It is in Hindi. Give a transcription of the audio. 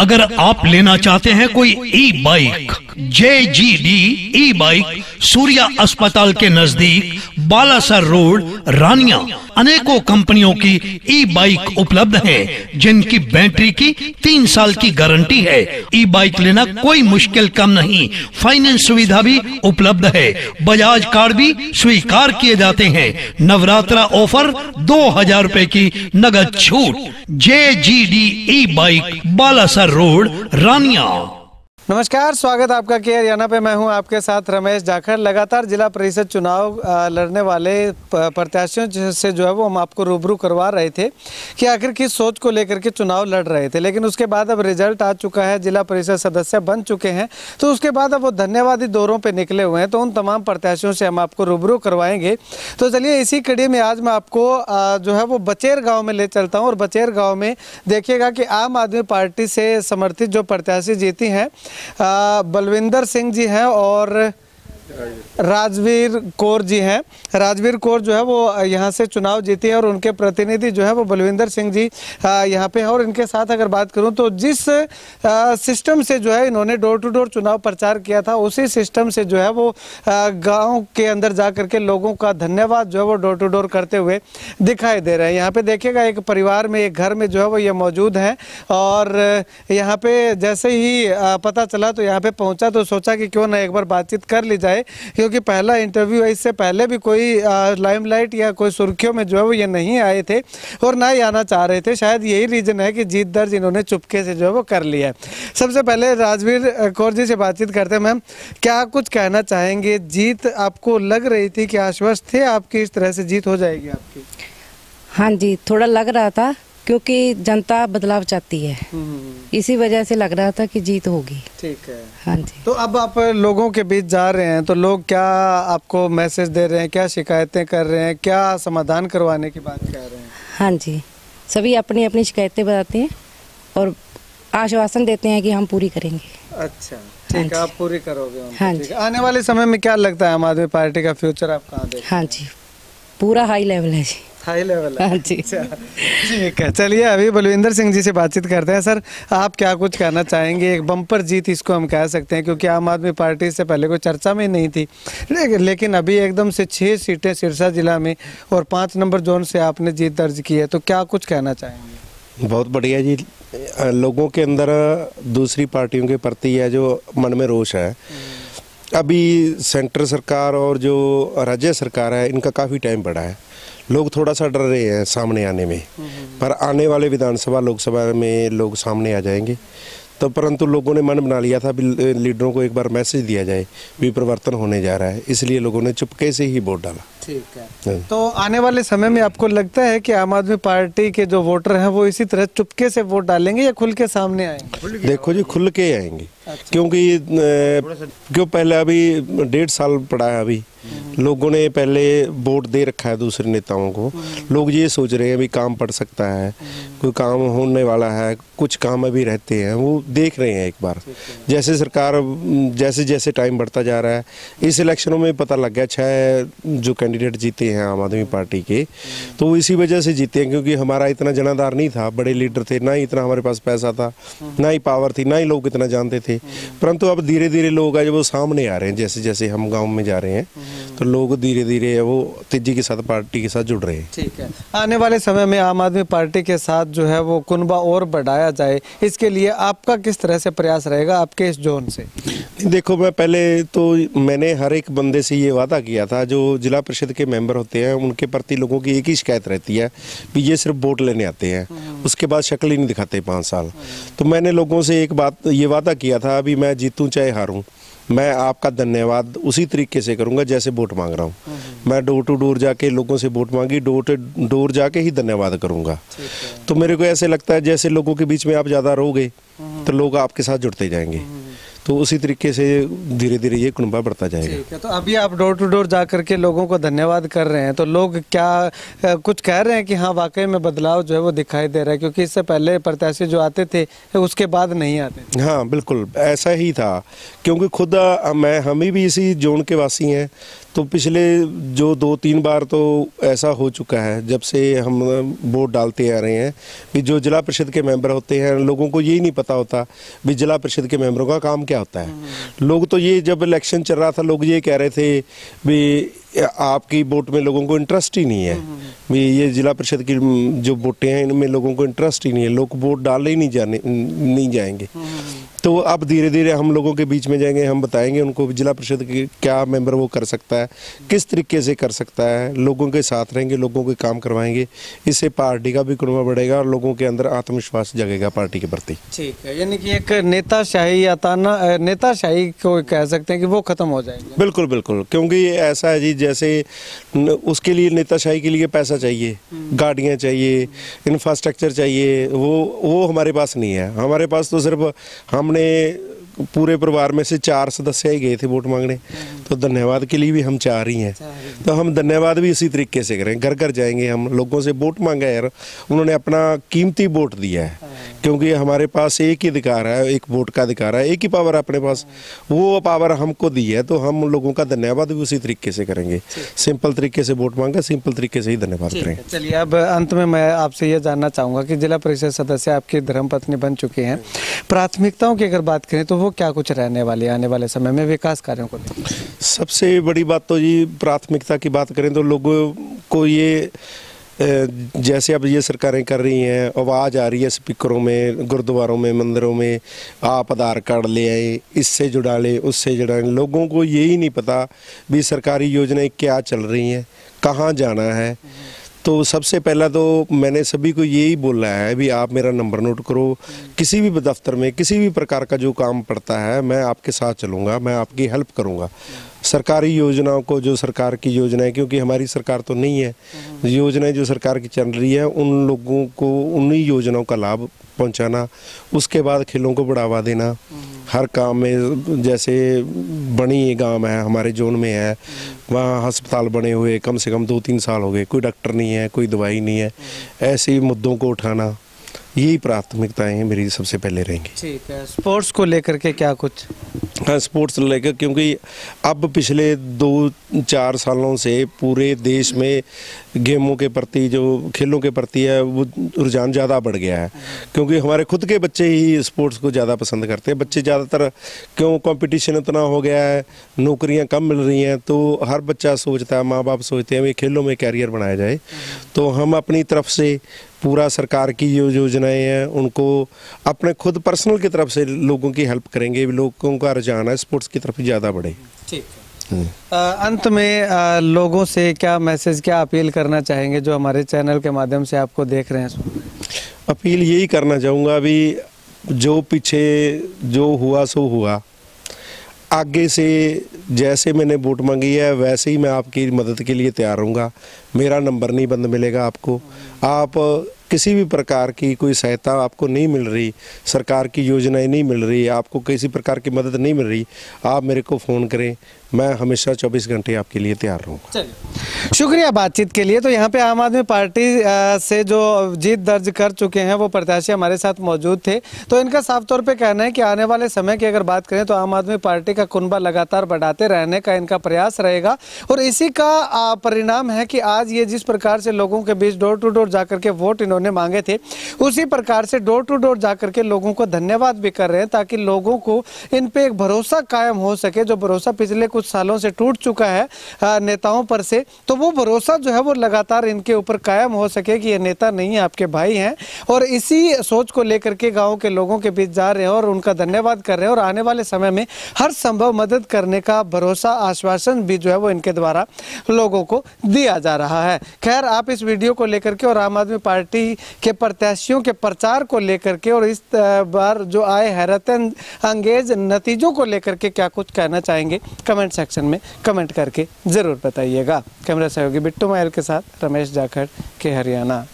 अगर आप लेना चाहते हैं कोई ई बाइक, JGD ई बाइक सूर्या अस्पताल के नजदीक बालासर रोड, रानिया। अनेकों कंपनियों की ई बाइक उपलब्ध है, जिनकी बैटरी की 3 साल की गारंटी है। ई बाइक लेना कोई मुश्किल काम नहीं, फाइनेंस सुविधा भी उपलब्ध है, बजाज कार्ड भी स्वीकार किए जाते हैं। नवरात्रा ऑफर 2000 रुपए की नगद छूट। JGD ई बाइक बालासर रोड, रानिया। नमस्कार, स्वागत आपका केयर हरियाणा पे। मैं हूं आपके साथ रमेश जाखड़। लगातार जिला परिषद चुनाव लड़ने वाले प्रत्याशियों से जो है वो हम आपको रूबरू करवा रहे थे कि आखिर किस सोच को लेकर के चुनाव लड़ रहे थे। लेकिन उसके बाद अब रिजल्ट आ चुका है, जिला परिषद सदस्य बन चुके हैं, तो उसके बाद अब वो धन्यवादी दौरों पे निकले हुए हैं। तो उन तमाम प्रत्याशियों से हम आपको रूबरू करवाएंगे। तो चलिए इसी कड़ी में आज मैं आपको जो है वो बचेर गाँव में ले चलता हूँ। और बचेर गाँव में देखिएगा कि आम आदमी पार्टी से समर्थित जो प्रत्याशी जीती हैं बलविंदर सिंह जी हैं और राजवीर कौर जी हैं। राजवीर कौर जो है वो यहाँ से चुनाव जीती है और उनके प्रतिनिधि जो है वो बलविंदर सिंह जी यहाँ पे हैं। और इनके साथ अगर बात करूँ तो जिस सिस्टम से जो है इन्होंने डोर टू डोर चुनाव प्रचार किया था, उसी सिस्टम से जो है वो गांव के अंदर जा करके लोगों का धन्यवाद जो है वो डोर टू डोर करते हुए दिखाई दे रहे हैं। यहाँ पे देखिएगा एक परिवार में, एक घर में जो है वो ये मौजूद हैं। और यहाँ पे जैसे ही पता चला तो यहाँ पे पहुँचा तो सोचा कि क्यों ना एक बार बातचीत कर ली जाए, क्योंकि पहला इंटरव्यू है। इससे पहले भी कोई लाइमलाइट या कोई सुर्खियों में जो है वो ये नहीं आए थे और ना ही आना चाह रहे थे। शायद यही रीजन है कि जीत दर्ज इन्होंने चुपके से जो है वो कर लिया है। सबसे पहले राजवीर कौर जी से बातचीत करते हैं। मैम, क्या कुछ कहना चाहेंगे? जीत आपको लग रही थी कि आश्वस्त थे आपकी इस तरह से जीत हो जाएगी आपकी? हाँ जी, थोड़ा लग रहा था, क्योंकि जनता बदलाव चाहती है, इसी वजह से लग रहा था कि जीत होगी। ठीक है। हाँ जी। तो अब आप लोगों के बीच जा रहे हैं तो लोग क्या आपको मैसेज दे रहे हैं, क्या शिकायतें कर रहे हैं, क्या समाधान करवाने की बात कह रहे हैं? हाँ जी, सभी अपनी अपनी शिकायतें बताते हैं और आश्वासन देते हैं कि हम पूरी करेंगे। अच्छा, ठीक है, आप पूरी करोगे? हाँ जी। आने वाले समय में क्या लगता है आम आदमी पार्टी का फ्यूचर आप कहाँ देखते हैं? हाँ जी, पूरा हाई लेवल है जी। हाई लेवल है? हाँ जी। ठीक है, चलिए अभी बलविंदर सिंह जी से बातचीत करते हैं। सर, आप क्या कुछ कहना चाहेंगे? एक बम्पर जीत इसको हम कह सकते हैं, क्योंकि आम आदमी पार्टी से पहले कोई चर्चा में नहीं थी, लेकिन अभी एकदम से 6 सीटें सिरसा जिला में और 5 नंबर जोन से आपने जीत दर्ज की है, तो क्या कुछ कहना चाहेंगे? बहुत बढ़िया जी। लोगों के अंदर दूसरी पार्टियों के प्रति है जो मन में रोष है। अभी सेंटर सरकार और जो राज्य सरकार है, इनका काफ़ी टाइम पड़ा है। लोग थोड़ा सा डर रहे हैं सामने आने में, पर आने वाले विधानसभा लोकसभा में लोग सामने आ जाएंगे। तो परंतु लोगों ने मन बना लिया था भी लीडरों को एक बार मैसेज दिया जाए भी परिवर्तन होने जा रहा है, इसलिए लोगों ने चुपके से ही वोट डाला। ठीक है। तो आने वाले समय में आपको लगता है कि आम आदमी पार्टी के जो वोटर हैं वो इसी तरह चुपके से वोट डालेंगे या खुल के सामने आएंगे? देखो जी, खुल के आएंगे। अच्छा। क्यों पहले अभी 1.5 साल पड़ा है, अभी लोगों ने पहले वोट दे रखा है दूसरे नेताओं को। लोग ये सोच रहे हैं भी काम पड़ सकता है, कोई काम होने वाला है, कुछ काम अभी रहते हैं, वो देख रहे हैं एक बार। जैसे सरकार जैसे जैसे टाइम बढ़ता जा रहा है, इस इलेक्शनों में पता लग गया 6 जो कैंडिडेट जीते हैं आम आदमी पार्टी के, तो वो इसी वजह से जीते हैं क्योंकि हमारा इतना जनाधार नहीं था, बड़े लीडर थे, ना ही इतना हमारे पास पैसा था, ना ही पावर थी, ना ही लोग इतना जानते थे। परंतु अब धीरे धीरे लोग आज वो सामने आ रहे हैं। जैसे जैसे हम गाँव में जा रहे हैं तो लोग धीरे धीरे वो तेजी के साथ पार्टी के साथ जुड़ रहे हैं। ठीक है। आने वाले समय में आम आदमी पार्टी के साथ जो है वो कुनबा और बढ़ाया जाए, इसके लिए आपका किस तरह से प्रयास रहेगा आपके इस जोन से? देखो, मैं पहले तो मैंने हर एक बंदे से ये वादा किया था, जो जिला परिषद के मेंबर होते हैं उनके प्रति लोगों की एक ही शिकायत रहती है कि ये सिर्फ वोट लेने आते हैं, उसके बाद शक्ल ही नहीं दिखाते 5 साल। तो मैंने लोगों से एक बात ये वादा किया था, अभी मैं जीतूं चाहे हारूं, मैं आपका धन्यवाद उसी तरीके से करूंगा जैसे वोट मांग रहा हूं। मैं डोर टू डोर जाके लोगों से वोट मांगी, डोर टू डोर जाके ही धन्यवाद करूंगा। तो मेरे को ऐसे लगता है जैसे लोगों के बीच में आप ज़्यादा रहोगे तो लोग आपके साथ जुड़ते जाएंगे। तो उसी तरीके से धीरे धीरे ये कुनबा बढ़ता जाएगा। ठीक है, तो अभी आप डोर टू डोर जा करके लोगों को धन्यवाद कर रहे हैं, तो लोग क्या कुछ कह रहे हैं कि हाँ वाकई में बदलाव जो है वो दिखाई दे रहा है, क्योंकि इससे पहले प्रत्याशी जो आते थे उसके बाद नहीं आते थे। हाँ बिल्कुल ऐसा ही था, क्योंकि खुद हम भी इसी जोन के वासी हैं, तो पिछले जो 2-3 बार तो ऐसा हो चुका है जब से हम वोट डालते आ रहे हैं कि जो जिला परिषद के मेंबर होते हैं लोगों को यही नहीं पता होता भी जिला परिषद के मेंबरों का काम क्या होता है। लोग तो ये जब इलेक्शन चल रहा था लोग ये कह रहे थे भी आपकी वोट में लोगों को इंटरेस्ट ही नहीं है, भी ये जिला परिषद की जो वोटें हैं इनमें लोगों को इंटरेस्ट ही नहीं है, लोग वोट डालने ही नहीं जाएंगे। तो अब धीरे धीरे हम लोगों के बीच में जाएंगे, हम बताएंगे उनको जिला परिषद के क्या मेंबर वो कर सकता है, किस तरीके से कर सकता है, लोगों के साथ रहेंगे, लोगों के काम करवाएंगे, इससे पार्टी का भी कुनबा बढ़ेगा और लोगों के अंदर आत्मविश्वास जगेगा पार्टी के प्रति। ठीक है, यानी कि एक नेताशाही या नेताशाही को कह सकते हैं कि वो खत्म हो जाएगी। बिल्कुल बिल्कुल, क्योंकि ऐसा है जी जैसे उसके लिए नेताशाही के लिए पैसा चाहिए, गाड़ियाँ चाहिए, इंफ्रास्ट्रक्चर चाहिए, वो हमारे पास नहीं है। हमारे पास तो सिर्फ हमने पूरे परिवार में से 4 सदस्य ही गए थे वोट मांगने, तो धन्यवाद के लिए भी हम 4 ही हैं, तो हम धन्यवाद भी इसी तरीके से करें, घर घर जाएंगे, हम लोगों से वोट मांगा है, उन्होंने अपना कीमती वोट दिया है, क्योंकि हमारे पास एक ही अधिकार है, एक वोट का अधिकार है, एक ही पावर अपने पास, वो पावर हमको दी है, तो हम लोगों का धन्यवाद भी उसी तरीके से करेंगे। सिंपल तरीके से वोट मांगा, सिंपल तरीके से ही धन्यवाद करेंगे। चलिए, अब अंत में मैं आपसे ये जानना चाहूँगा कि जिला परिषद सदस्य आपकी धर्मपत्नी बन चुकी हैं, प्राथमिकताओं की अगर बात करें तो वो क्या कुछ रहने वाली है आने वाले समय में विकास कार्यों को लेकर? सबसे बड़ी बात तो जी प्राथमिकता की बात करें तो लोगों को ये जैसे अब ये सरकारें कर रही हैं, आवाज़ आ रही है स्पीकरों में, गुरुद्वारों में, मंदिरों में, आप आधार कार्ड ले आए, इससे जुड़ा ले, उससे जुड़ा ले। लोगों को यही नहीं पता भी सरकारी योजनाएं क्या चल रही हैं, कहाँ जाना है। तो सबसे पहला तो मैंने सभी को यही बोला है भी आप मेरा नंबर नोट करो, किसी भी दफ्तर में किसी भी प्रकार का जो काम पड़ता है मैं आपके साथ चलूँगा, मैं आपकी हेल्प करूँगा। सरकारी योजनाओं को, जो सरकार की योजनाएं, क्योंकि हमारी सरकार तो नहीं है, योजनाएं जो सरकार की चल रही है उन लोगों को उन्हीं योजनाओं का लाभ पहुंचाना, उसके बाद खेलों को बढ़ावा देना। हर काम में जैसे बनी गांव है हमारे जोन में है, वहाँ अस्पताल बने हुए कम से कम 2-3 साल हो गए, कोई डॉक्टर नहीं है, कोई दवाई नहीं है, ऐसे मुद्दों को उठाना, यही प्राथमिकताएं हैं मेरी सबसे पहले रहेंगी। ठीक है, स्पोर्ट्स को लेकर के क्या कुछ? हाँ, स्पोर्ट्स लेकर, क्योंकि अब पिछले 2-4 सालों से पूरे देश में गेमों के प्रति, जो खेलों के प्रति है, वो रुझान ज़्यादा बढ़ गया है, क्योंकि हमारे खुद के बच्चे ही स्पोर्ट्स को ज़्यादा पसंद करते हैं। बच्चे ज़्यादातर क्यों कंपटीशन इतना हो गया है, नौकरियां कम मिल रही हैं, तो हर बच्चा सोचता है, माँ बाप सोचते हैं भी खेलों में कैरियर बनाया जाए। तो हम अपनी तरफ से पूरा सरकार की जो योजनाएं हैं उनको अपने खुद पर्सनल की तरफ से लोगों की हेल्प करेंगे, लोगों का रुझान है स्पोर्ट्स की तरफ ज़्यादा बढ़े। ठीक है। अंत में लोगों से क्या मैसेज, क्या अपील करना चाहेंगे जो हमारे चैनल के माध्यम से आपको देख रहे हैं? अपील यही करना चाहूँगा भी जो पीछे जो हुआ सो हुआ, आगे से जैसे मैंने वोट मांगी है वैसे ही मैं आपकी मदद के लिए तैयार रहूँगा। मेरा नंबर नहीं बंद मिलेगा आपको। आप किसी भी प्रकार की कोई सहायता आपको नहीं मिल रही, सरकार की योजनाएं नहीं मिल रही, आपको किसी प्रकार की मदद नहीं मिल रही, आप मेरे को फ़ोन करें, मैं हमेशा 24 घंटे आपके लिए तैयार रहूँगा। चलिए, शुक्रिया बातचीत के लिए। तो यहाँ पे आम आदमी पार्टी से जो जीत दर्ज कर चुके हैं वो प्रत्याशी हमारे साथ मौजूद थे। तो इनका साफ तौर पे कहना है कि आने वाले समय की अगर बात करें तो आम आदमी पार्टी का कुनबा लगातार बढ़ाते रहने का इनका प्रयास रहेगा, और इसी का परिणाम है कि आज ये जिस प्रकार से लोगों के बीच डोर टू डोर जाकर के वोट इन्होंने मांगे थे, उसी प्रकार से डोर टू डोर जाकर के लोगों को धन्यवाद भी कर रहे हैं, ताकि लोगों को इन पे एक भरोसा कायम हो सके, जो भरोसा पिछले कुछ सालों से टूट चुका है नेताओं पर से, तो वो भरोसा जो है वो लगातार इनके ऊपर कायम हो सके कि ये नेता नहीं है, आपके भाई हैं। और इसी सोच को लेकर के गाँव के लोगों के बीच जा रहे हैं और उनका धन्यवाद कर रहे हैं, और आने वाले समय में हर संभव मदद करने का भरोसा, आश्वासन भी जो है वो इनके द्वारा लोगों को दिया जा रहा है। खैर, आप इस वीडियो को लेकर के और आम आदमी पार्टी के प्रत्याशियों के प्रचार को लेकर के और इस बार जो आए हैरत अंगेज नतीजों को लेकर के क्या कुछ कहना चाहेंगे, कमेंट सेक्शन में कमेंट करके ज़रूर बताइएगा। कैमरा सहयोगी बिट्टू मायल के साथ रमेश जाखड़ के हरियाणा।